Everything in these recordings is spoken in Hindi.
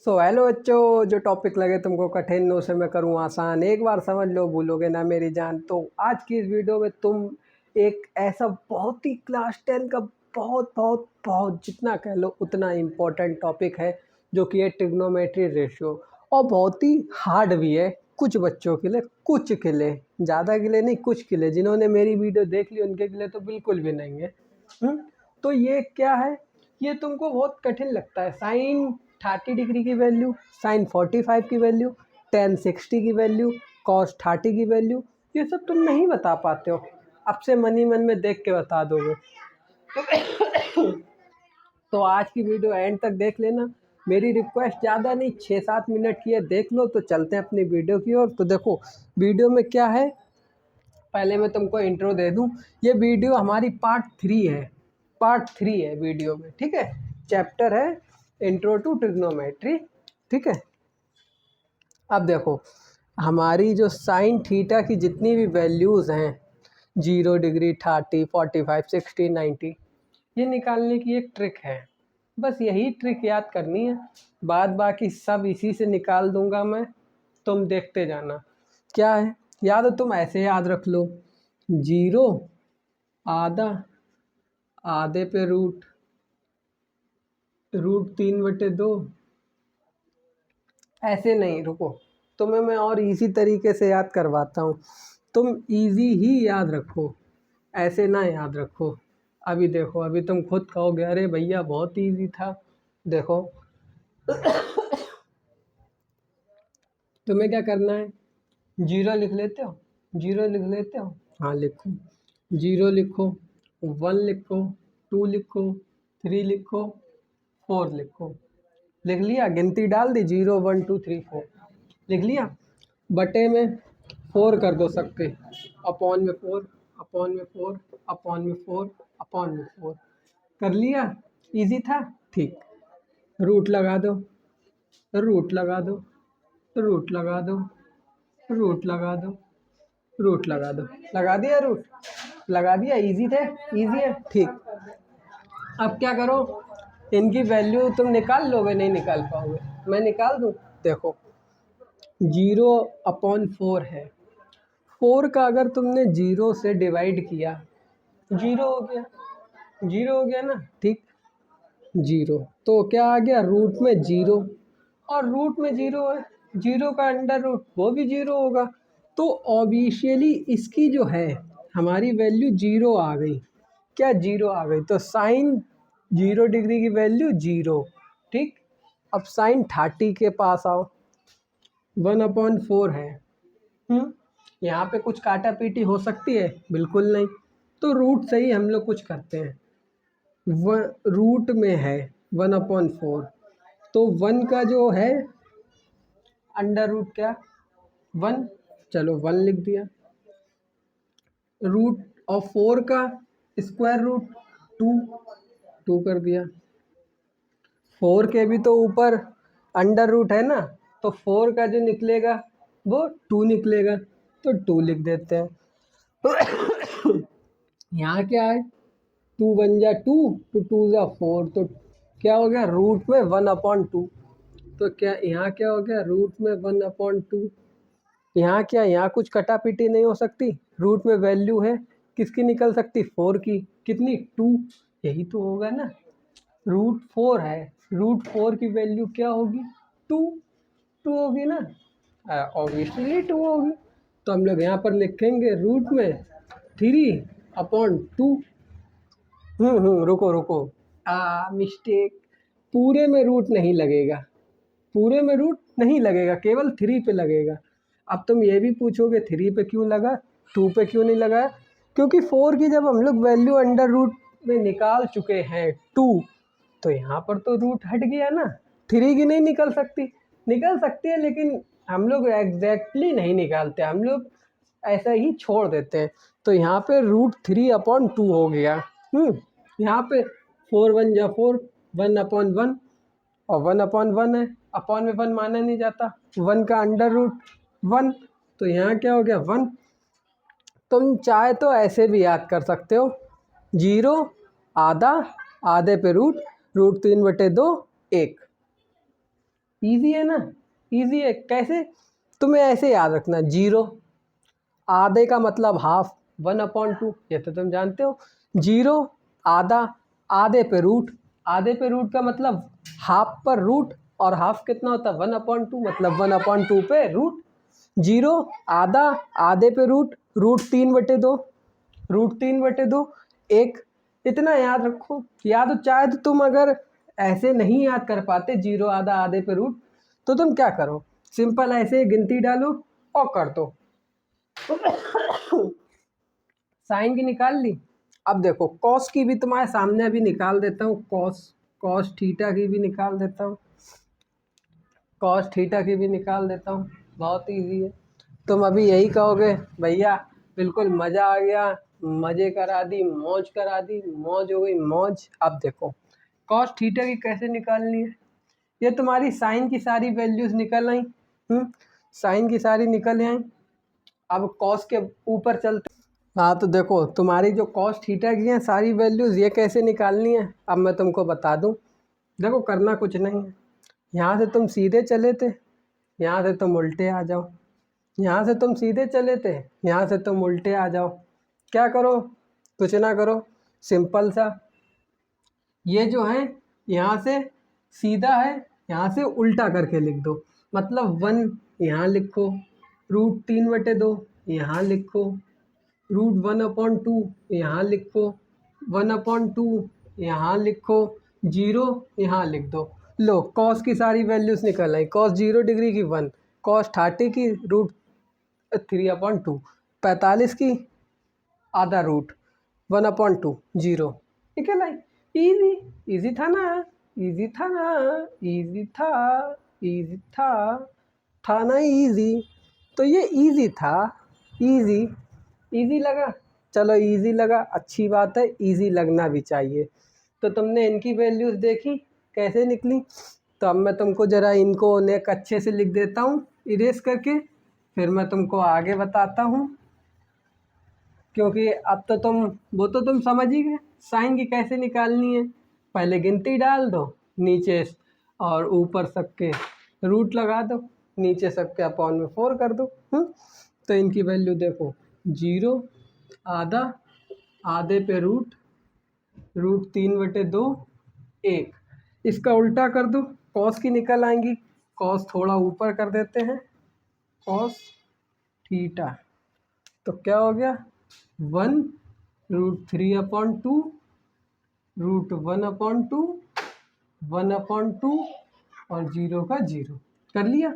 हेलो बच्चों, जो टॉपिक लगे तुमको कठिन उसे मैं करूँ आसान। एक बार समझ लो भूलोगे ना मेरी जान। तो आज की इस वीडियो में तुम एक ऐसा बहुत ही क्लास 10 का बहुत बहुत बहुत जितना कह लो उतना इम्पोर्टेंट टॉपिक है, जो कि है ट्रिग्नोमेट्री रेशियो। और बहुत ही हार्ड भी है कुछ बच्चों के लिए, कुछ के लिए, ज़्यादा के लिए नहीं, कुछ के लिए। जिन्होंने मेरी वीडियो देख ली उनके लिए तो बिल्कुल भी नहीं है। तो ये क्या है, ये तुमको बहुत कठिन लगता है। साइन 30 डिग्री की वैल्यू, साइन 45 की वैल्यू, टेन 60 की वैल्यू, कॉस 30 की वैल्यू, ये सब तुम नहीं बता पाते हो। अब से मन ही मन में देख के बता दोगे। तो आज की वीडियो एंड तक देख लेना। मेरी रिक्वेस्ट ज़्यादा नहीं, 6-7 मिनट की है, देख लो। तो चलते हैं अपनी वीडियो की ओर। तो देखो वीडियो में क्या है, पहले मैं तुमको इंट्रो दे दूं। ये वीडियो हमारी पार्ट थ्री है वीडियो में, ठीक है। चैप्टर है इंट्रो टू ट्रिग्नोमेट्री, ठीक है। अब देखो हमारी जो साइन थीटा की जितनी भी वैल्यूज़ हैं, 0 डिग्री, 30, 45, 60, 90, ये निकालने की एक ट्रिक है। बस यही ट्रिक याद करनी है, बाद बाकी सब इसी से निकाल दूंगा मैं, तुम देखते जाना। क्या है, या तो तुम ऐसे याद रख लो, 0 आधा, आधे पे रूट, रूट 3/2। ऐसे नहीं, रुको, तुम्हें मैं और इजी तरीके से याद करवाता हूँ। तुम इजी ही याद रखो, ऐसे ना याद रखो। अभी देखो, अभी तुम खुद कहोगे अरे भैया बहुत इजी था। देखो तुम्हें क्या करना है, 0 लिख लेते हो, 0 लिख लेते हो, हाँ लिखो। 0 लिखो, 1 लिखो, 2 लिखो, 3 लिखो, 4 लिखो। लिख लिया, गिनती डाल दी, 0 1 2 3 4 लिख लिया। बटे में 4 कर दो सबके, अपॉन में 4, अपॉन में 4, अपॉन में 4, अपॉन में 4 कर लिया। इजी था, ठीक। रूट लगा दो, रूट लगा दो, रूट लगा दो, रूट लगा दो, रूट लगा दो। लगा दिया रूट, लगा दिया। इजी थे, इजी है, ठीक। अब क्या करो, इनकी वैल्यू तुम निकाल लोगे, नहीं निकाल पाओगे, मैं निकाल दूँ। देखो 0/4 है, 4 का अगर तुमने 0 से डिवाइड किया, 0 हो गया, 0 हो गया ना, ठीक। 0 तो क्या आ गया, रूट में 0, और रूट में 0 है, 0 का अंडर रूट वो भी 0 होगा। तो ऑब्वियसली इसकी जो है हमारी वैल्यू 0 आ गई। क्या 0 आ गई, तो साइन 0 डिग्री की वैल्यू 0, ठीक। अब साइन 30 के पास आओ, 1/4 है। यहाँ पे कुछ काटा पीटी हो सकती है, बिल्कुल नहीं। तो रूट से ही हम लोग कुछ करते हैं। रूट में है 1/4, तो 1 का जो है अंडर रूट क्या, 1, चलो 1 लिख दिया। रूट और 4 का स्क्वायर रूट 2, 2 कर दिया। 4 के भी तो ऊपर अंडर रूट है ना, तो 4 का जो निकलेगा वो 2 निकलेगा, तो 2 लिख देते हैं। यहाँ क्या है, 2 1 जा 2, तो 2 जा 4, तो क्या हो गया, रूट में 1/2। तो क्या यहाँ क्या हो गया, रूट में 1/2। यहाँ क्या, यहाँ कुछ कटा पीटी नहीं हो सकती, रूट में वैल्यू है किसकी निकल सकती, 4 की, कितनी, 2। यही तो होगा ना, रूट 4 है, रूट 4 की वैल्यू क्या होगी, 2, 2 होगी ना, ऑब्वियसली 2 होगी। तो हम लोग यहाँ पर लिखेंगे रूट में 3/2। रुको रुको, मिस्टेक, पूरे में रूट नहीं लगेगा, पूरे में रूट नहीं लगेगा, केवल 3 पे लगेगा। अब तुम ये भी पूछोगे 3 पे क्यों लगा, 2 पे क्यों नहीं लगा, क्योंकि 4 की जब हम लोग वैल्यू अंडर रूट में निकाल चुके हैं 2, तो यहाँ पर तो रूट हट गया ना। 3 की नहीं निकल सकती, निकल सकती है, लेकिन हम लोग एग्जैक्टली नहीं निकालते, हम लोग ऐसा ही छोड़ देते हैं। तो यहाँ पे रूट 3/2 हो गया। यहाँ पे 4 1 जा 4, 1/1, और 1/1 है, अपॉन में 1 माना नहीं जाता, 1 का अंडर रूट 1, तो यहाँ क्या हो गया, 1। तुम चाहे तो ऐसे भी याद कर सकते हो, 0 आधा, आधे पे रूट, रूट 3/2, 1। इजी है ना, इजी है। कैसे? तुम्हें ऐसे याद रखना, 0 आधे का मतलब हाफ, 1/2, ये तो तुम जानते हो। 0 आधा, आधे पे रूट, आधे पे रूट का मतलब हाफ पर रूट, और हाफ कितना होता है 1/2, मतलब 1/2 पे रूट। 0 आधा, आधे पे रूट, रूट 3/2, रूट 3/2, 1। इतना याद रखो। याद हो, चाहे तो तुम अगर ऐसे नहीं याद कर पाते 0 आधा आधे पे रूट, तो तुम क्या करो, सिंपल ऐसे गिनती डालो और कर दो। साइन की निकाल ली। अब देखो कॉस की भी तुम्हारे सामने अभी निकाल देता हूँ, कॉस, कॉस थीटा की भी निकाल देता हूँ, कॉस थीटा की भी निकाल देता हूँ। बहुत इजी है। तुम अभी यही कहोगे भैया बिल्कुल मज़ा आ गया, मज़े करा दी, मौज करा दी, मौज हो गई मौज। अब देखो कॉस थीटा की कैसे निकालनी है। ये तुम्हारी साइन की सारी वैल्यूज़ निकल आई, साइन की सारी निकल आई। अब कॉस के ऊपर चलते। हाँ तो देखो तुम्हारी जो कॉस थीटा की हैं सारी वैल्यूज़, ये कैसे निकालनी है अब मैं तुमको बता दूं। देखो करना कुछ नहीं है, यहाँ से तुम सीधे चले थे, यहाँ से तुम उल्टे आ जाओ, यहाँ से तुम सीधे चले थे, यहाँ से तुम उल्टे आ जाओ। क्या करो, कुछ ना करो, सिंपल सा, ये जो है यहाँ से सीधा है, यहाँ से उल्टा करके लिख दो। मतलब 1 यहाँ लिखो, रूट 3/2 यहाँ लिखो, रूट 1/2 यहाँ लिखो, 1/2 यहाँ लिखो, 0 यहाँ लिख दो। लो कॉस की सारी वैल्यूज़ निकल आई। कॉस 0 डिग्री की 1, कॉस 30 की रूट 3/2, 45 की आधा रूट 1/2, 0 निकल आई। इजी, इजी था ना, इजी था ना, इजी था, इजी था ना इजी। तो ये इजी था, इजी, इजी लगा, चलो इजी लगा, अच्छी बात है, इजी लगना भी चाहिए। तो तुमने इनकी वैल्यूज़ देखी कैसे निकली। तो अब मैं तुमको ज़रा इनको नेक अच्छे से लिख देता हूँ इरेज करके, फिर मैं तुमको आगे बताता हूँ। क्योंकि अब तो तुम, वो तो तुम समझ ही गए साइन की कैसे निकालनी है। पहले गिनती डाल दो, नीचे और ऊपर सबके रूट लगा दो, नीचे सबके अपॉन में 4 कर दो। तो इनकी वैल्यू देखो, 0 आधा, आधे पे रूट, रूट 3/2, 1। इसका उल्टा कर दो, कॉस की निकल आएंगी, कॉस थोड़ा ऊपर कर देते हैं, कॉस थीटा। तो क्या हो गया, 1 रूट 3/2, रूट 1/2, 1/2 और 0 का 0 कर लिया।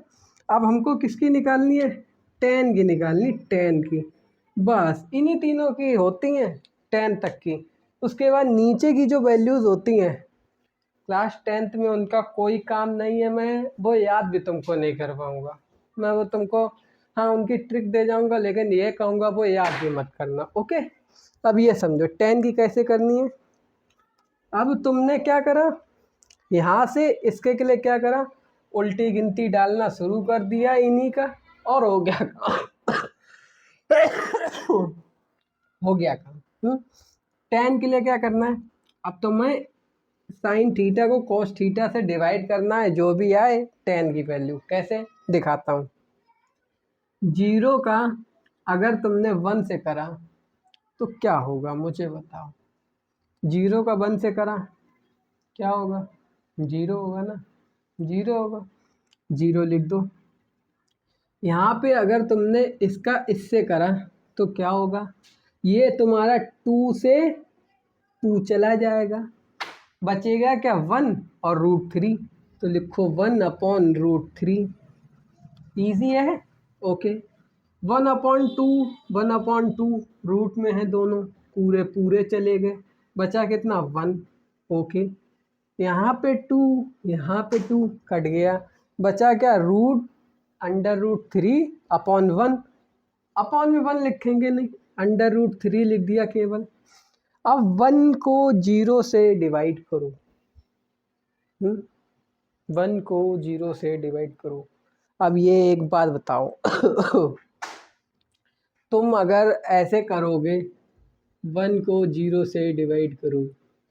अब हमको किसकी निकालनी है, टेन की निकालनी, टेन की। बस इन्हीं तीनों की होती हैं 10 तक की। उसके बाद नीचे की जो वैल्यूज़ होती हैं क्लास 10th में उनका कोई काम नहीं है, मैं वो याद भी तुमको नहीं करवाऊँगा। मैं वो तुमको हाँ उनकी ट्रिक दे जाऊँगा, लेकिन ये कहूँगा वो याद भी मत करना, ओके। अब ये समझो 10 की कैसे करनी है। अब तुमने क्या करा, यहाँ से इसके के लिए क्या करा, उल्टी गिनती डालना शुरू कर दिया इन्हीं का, और हो गया हो गया काम। 10 के लिए क्या करना है, अब तुम्हें साइन थीटा को कॉस थीटा से डिवाइड करना है, जो भी आए 10 की वैल्यू। कैसे दिखाता हूँ, 0 का अगर तुमने 1 से करा तो क्या होगा मुझे बताओ। 0 का 1 से करा क्या होगा, 0 होगा ना, 0 होगा, 0 लिख दो। यहाँ पे अगर तुमने इसका इससे करा तो क्या होगा, ये तुम्हारा 2 से 2 चला जाएगा, बचेगा क्या 1 और रूट 3। तो लिखो 1/√3। ईजी है, ओके। 1/2, 1/2 रूट में है दोनों, पूरे पूरे चले गए, बचा कितना 1, ओके। यहाँ पे 2, यहाँ पे 2 कट गया, बचा क्या रूट √3/1। अपॉन में 1 लिखेंगे नहीं, √3 लिख दिया केवल। अब 1 को 0 से डिवाइड करो, 1 को 0 से डिवाइड करो। अब ये एक बात बताओ तुम अगर ऐसे करोगे 1 को 0 से डिवाइड करो,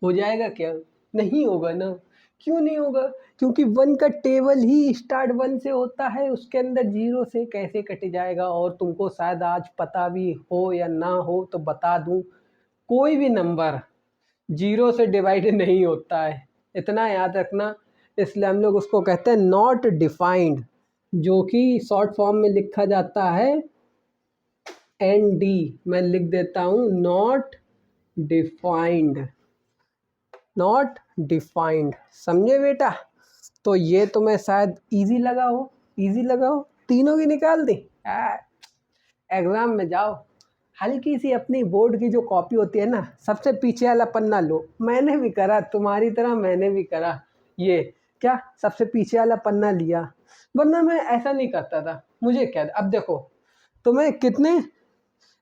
हो जाएगा क्या, नहीं होगा ना, क्यों नहीं होगा? क्योंकि वन का टेबल ही स्टार्ट वन से होता है, उसके अंदर जीरो से कैसे कट जाएगा? और तुमको शायद आज पता भी हो या ना हो तो बता दूं, कोई भी नंबर जीरो से डिवाइड नहीं होता है, इतना याद रखना। इसलिए हम लोग उसको कहते हैं नॉट डिफाइंड, जो कि शॉर्ट फॉर्म में लिखा जाता है एन डी। मैं लिख देता हूँ नॉट डिफाइंड, नॉट डिफाइंड, समझे बेटा? तो ये तुम्हें शायद इजी लगा हो, इजी लगा हो, तीनों की निकाल दी। एग्ज़ाम में जाओ, हल्की सी अपनी बोर्ड की जो कॉपी होती है ना, सबसे पीछे वाला पन्ना लो। मैंने भी करा, तुम्हारी तरह मैंने भी करा, ये क्या सबसे पीछे वाला पन्ना लिया, वरना मैं ऐसा नहीं करता था। मुझे क्या, अब देखो तुम्हें कितने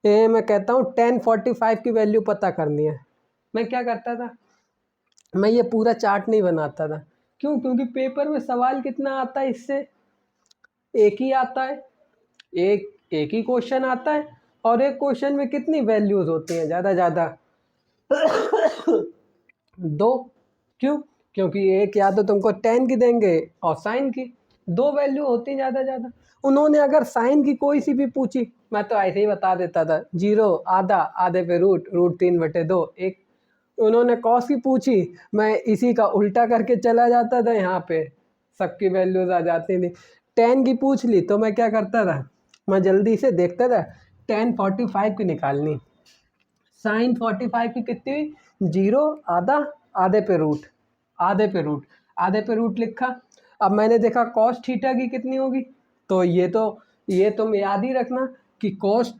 मैं कहता हूँ 1045 की वैल्यू पता करनी है, मैं क्या करता था, मैं ये पूरा चार्ट नहीं बनाता था। क्यों? क्योंकि पेपर में सवाल कितना आता है इससे, एक ही आता है, एक ही क्वेश्चन आता है, और एक क्वेश्चन में कितनी वैल्यूज होती हैं? ज़्यादा ज़्यादा दो। क्यों? क्योंकि एक या तो तुमको टेन की देंगे और साइन की, दो वैल्यू होती ज़्यादा ज़्यादा। उन्होंने अगर साइन की कोई सी भी पूछी, मैं तो ऐसे ही बता देता था, जीरो, आधा, आधे पे रूट, रूट 3/2, एक। उन्होंने कॉस की पूछी, मैं इसी का उल्टा करके चला जाता था, यहाँ पे सबकी वैल्यूज आ जाती थी। टेन की पूछ ली तो मैं क्या करता था, मैं जल्दी से देखता था 1045 की निकालनी। साइन 45 की कितनी हुई? जीरो, आधा, आधे पे रूट, आधे पे रूट, आधे पे रूट लिखा। अब मैंने देखा कॉस थीटा की कितनी होगी, तो ये तुम याद ही रखना कि कॉस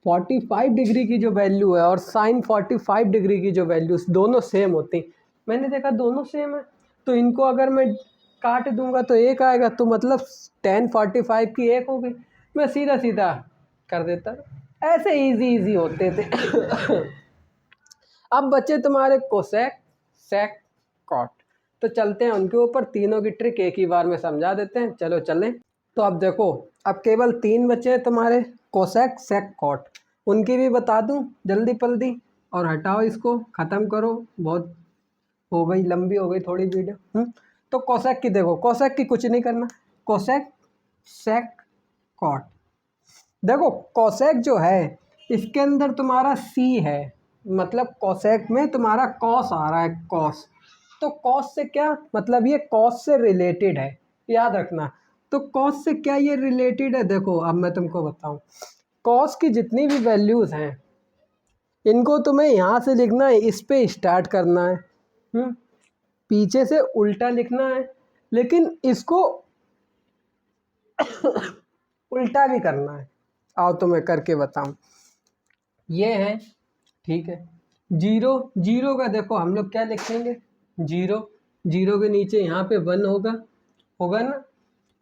45 डिग्री की जो वैल्यू है और साइन 45 डिग्री की जो वैल्यू, दोनों सेम होती। मैंने देखा दोनों सेम है, तो इनको अगर मैं काट दूंगा तो एक आएगा, तो मतलब 1045 की एक हो गई। मैं सीधा सीधा कर देता, ऐसे इजी इजी होते थे। अब बच्चे तुम्हारे कोसेक, सेक, कॉट, तो चलते हैं उनके ऊपर। तीनों की ट्रिक एक ही बार में समझा देते हैं, चलो चलें। तो अब देखो, अब केवल तीन बचे हैं तुम्हारे, कोसेक, सेक, कॉट। उनकी भी बता दूं जल्दी पल्दी, और हटाओ इसको, ख़त्म करो, बहुत हो गई, लंबी हो गई थोड़ी वीडियो। तो कोसेक की देखो, कोसेक की कुछ नहीं करना, कोसेक, सेक, कॉट। देखो कोसेक जो है, इसके अंदर तुम्हारा सी है, मतलब कोसेक में तुम्हारा कॉस आ रहा है, कॉस। तो कॉस से क्या मतलब, ये कॉस से रिलेटेड है, याद रखना। तो कॉस से क्या ये रिलेटेड है? देखो अब मैं तुमको बताऊं, कॉस की जितनी भी वैल्यूज़ हैं, इनको तुम्हें यहाँ से लिखना है, इस पे स्टार्ट करना है, पीछे से उल्टा लिखना है, लेकिन इसको उल्टा भी करना है। आओ तो मैं करके बताऊं, ये है, ठीक है। जीरो, जीरो का देखो हम लोग क्या लिखेंगे, जीरो, जीरो के नीचे यहाँ पे वन होगा, होगा ना।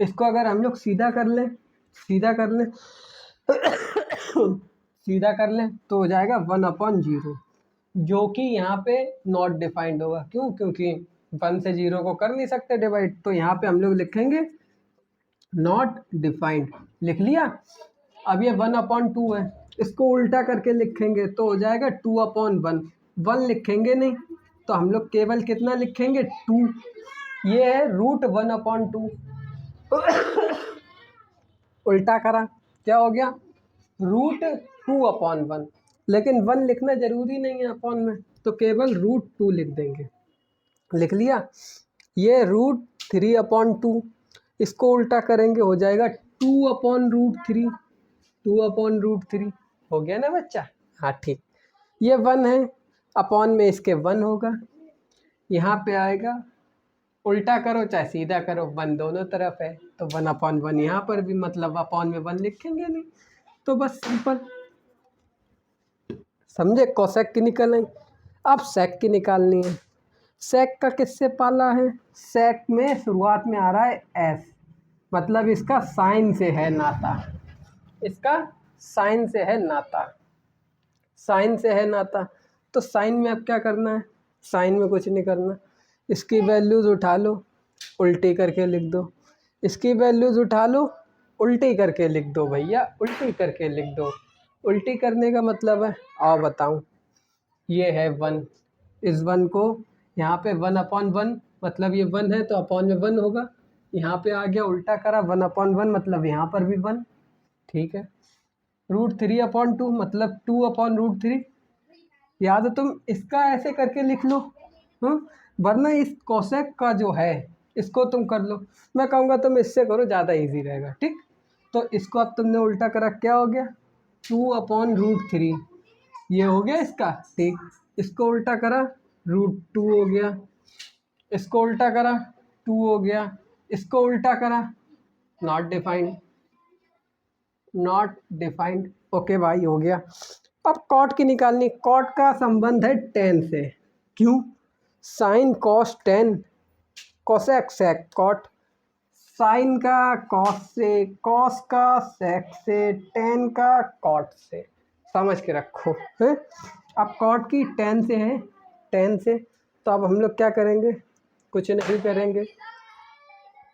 इसको अगर हम लोग सीधा कर लें, सीधा कर लें सीधा कर लें तो हो जाएगा 1/0, जो कि यहाँ पे नॉट डिफाइंड होगा। क्यों? क्योंकि 1 से 0 को कर नहीं सकते डिवाइड, तो यहाँ पे हम लोग लिखेंगे नॉट डिफाइंड, लिख लिया। अब ये 1/2 है, इसको उल्टा करके लिखेंगे तो हो जाएगा 2/1। 1 लिखेंगे नहीं, तो हम लोग केवल कितना लिखेंगे, 2। ये है रूट 1/2। उल्टा करा, क्या हो गया, रूट 2/1। लेकिन 1 लिखना जरूरी नहीं है अपॉन में, तो केवल रूट 2 लिख देंगे, लिख लिया। ये रूट 3/2, इसको उल्टा करेंगे हो जाएगा 2/√3, 2/√3 हो गया ना बच्चा? हाँ ठीक। ये 1 है, अपॉन में इसके 1 होगा, यहाँ पे आएगा, उल्टा करो चाहे सीधा करो, 1 दोनों तरफ है, तो 1/1 यहाँ पर भी, मतलब अपॉन में 1 लिखेंगे नहीं, तो बस सिंपल, समझे? कोसेक की निकल आई। अब सेक की निकालनी है। सेक का किससे पाला है? सेक में शुरुआत में आ रहा है एस, मतलब इसका साइन से है नाता, इसका साइन से है नाता, साइन से है नाता। तो साइन में अब क्या करना है, साइन में कुछ नहीं करना, इसकी वैल्यूज़ उठा लो, उल्टी करके लिख दो, इसकी वैल्यूज़ उठा लो, उल्टी करके लिख दो भैया, उल्टी करके लिख दो। उल्टी करने का मतलब है, आओ बताऊं, ये है 1, इस 1 को यहाँ पे 1/1 मतलब ये 1 है तो अपॉन में 1 होगा। यहाँ पे आ गया उल्टा करा 1/1 मतलब यहाँ पर भी 1। ठीक है। √3/2 मतलब 2/√3। या तो तुम इसका ऐसे करके लिख लो, वरना इस कोसेक का जो है इसको तुम कर लो। मैं कहूँगा तुम इससे करो, ज़्यादा इजी रहेगा। ठीक, तो इसको अब तुमने उल्टा करा, क्या हो गया 2/√3, ये हो गया इसका। ठीक, इसको उल्टा करा √2 हो गया, इसको उल्टा करा 2 हो गया, इसको उल्टा करा not defined, not defined. Okay भाई, हो गया। अब कॉट की निकालनी। कॉट का संबंध है tan से। क्यों? Sine cos tan, cosec sec cot. Sine का कॉस से, कॉस का सेक से, tan का कॉट से। समझ के रखो है। अब कॉट की tan से है, tan से, तो अब हम लोग क्या करेंगे? कुछ नहीं करेंगे,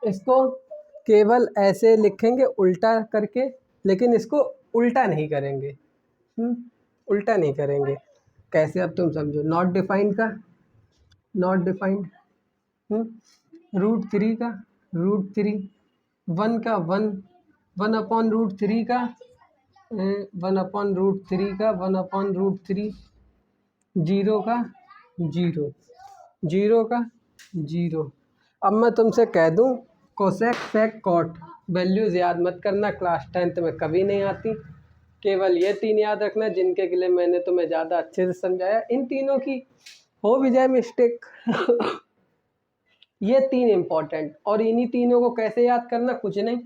इसको केवल ऐसे लिखेंगे उल्टा करके, लेकिन इसको उल्टा नहीं करेंगे। उल्टा नहीं करेंगे। कैसे, अब तुम समझो। नॉट डिफाइंड का, नॉट डिफाइंड, √3 का √3, 1 का 1, 1/√3 का 1/√3 का 1/√3, 0 का 0, 0 का 0। अब मैं तुमसे कह दूं कोसेक सेक कॉट, वैल्यूज़ याद मत करना, क्लास 10th में कभी नहीं आती। केवल ये 3 याद रखना जिनके लिए मैंने तुम्हें ज़्यादा अच्छे से समझाया। इन तीनों की हो भी जाए मिस्टेक ये 3 इम्पॉर्टेंट, और इन्हीं तीनों को कैसे याद करना? कुछ नहीं,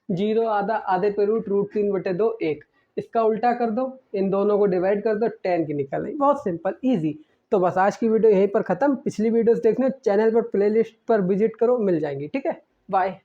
0 आधा, आधे पे रूट, √3/2 1, इसका उल्टा कर दो, इन दोनों को डिवाइड कर दो, tan की निकल आई। बहुत सिंपल, इजी। तो बस आज की वीडियो यहीं पर ख़त्म। पिछली वीडियोस देखने चैनल पर प्लेलिस्ट पर विजिट करो, मिल जाएंगी। ठीक है, बाय।